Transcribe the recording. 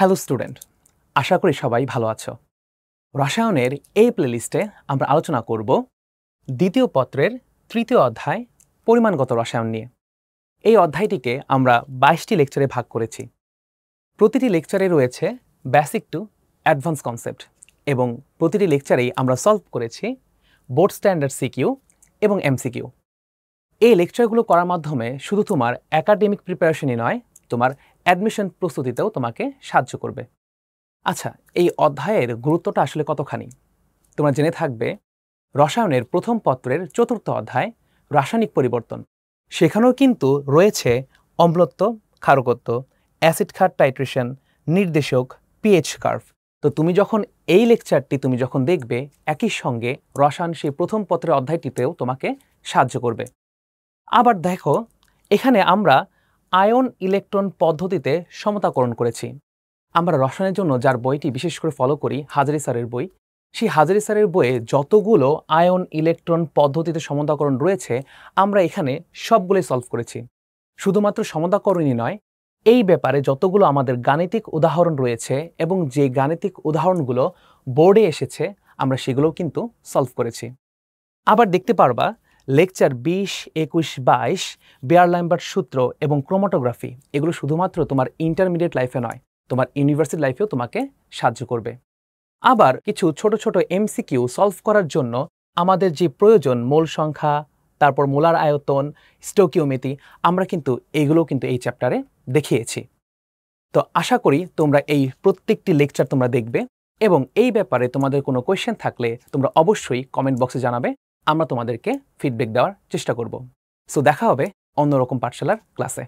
Hello student, আশা করি সবাই ভালো আছো। রসায়নের এই প্লেলিস্টে আমরা আলোচনা করব দ্বিতীয় পত্রের তৃতীয় অধ্যায় পরিমাণগত রসায়ন নিয়ে। এই অধ্যায়টিকে আমরা 22টি লেকচারে ভাগ করেছি। প্রতিটি লেকচারে রয়েছে বেসিক টু অ্যাডভান্স কনসেপ্ট এবং প্রতিটি লেকচারেই আমরা সলভ করেছি বোর্ড স্ট্যান্ডার্ড সিকিউ এবং এমসিকিউ। এই লেকচারগুলো করার মাধ্যমে শুধু তোমার একাডেমিক প্রিপারেশনই নয়, তোমার অ্যাডমিশন প্রস্তুতিতেও তোমাকে সাহায্য করবে। আচ্ছা, এই অধ্যায়ের গুরুত্বটা আসলে কতখানি তোমরা জেনে থাকবে। রসায়নের প্রথম পত্রের চতুর্থ অধ্যায় রাসায়নিক পরিবর্তন, সেখানেও কিন্তু রয়েছে অম্লত্ব, ক্ষারকত্ব, অ্যাসিড ক্ষার টাইট্রেশন, নির্দেশক, পিএইচ কার্ভ। তো তুমি যখন এই লেকচারটি যখন দেখবে, একই সঙ্গে রসায়ন সেই প্রথম পত্রের অধ্যায়টিতেও তোমাকে সাহায্য করবে। আবার দেখো, এখানে আমরা আয়ন ইলেকট্রন পদ্ধতিতে সমতাকরণ করেছি। আমরা রসায়নের জন্য যার বইটি বিশেষ করে ফলো করি, হাজারি স্যারের বই, সেই হাজারি স্যারের বইয়ে যতগুলো আয়ন ইলেকট্রন পদ্ধতিতে সমতাকরণ রয়েছে আমরা এখানে সবগুলোই সলভ করেছি। শুধুমাত্র সমতাকরণই নয়, এই ব্যাপারে যতগুলো আমাদের গাণিতিক উদাহরণ রয়েছে এবং যে গাণিতিক উদাহরণগুলো বোর্ডে এসেছে আমরা সেগুলোও কিন্তু সলভ করেছি। আবার দেখতে পারবা লেকচার 20, 21, 22 বিয়ার-ল্যাম্বার্ট সূত্র এবং ক্রোমাটোগ্রাফি, এগুলো শুধুমাত্র তোমার ইন্টারমিডিয়েট লাইফে নয়, তোমার ইউনিভার্সিটি লাইফেও তোমাকে সাহায্য করবে। আবার কিছু ছোট ছোট এমসিকিউ সলভ করার জন্য আমাদের যে প্রয়োজন, মোল সংখ্যা, তারপর মোলার আয়তন, স্টোকিওমেট্রি, আমরা কিন্তু এগুলো কিন্তু এই চ্যাপ্টারে দেখিয়েছি। তো আশা করি তোমরা এই প্রত্যেকটি লেকচার তোমরা দেখবে এবং এই ব্যাপারে তোমাদের কোনো কোয়েশ্চেন থাকলে তোমরা অবশ্যই কমেন্ট বক্সে জানাবে, আমরা তোমাদেরকে ফিডব্যাক দেওয়ার চেষ্টা করব। সো দেখা হবে অন্যরকম পাঠশালার ক্লাসে।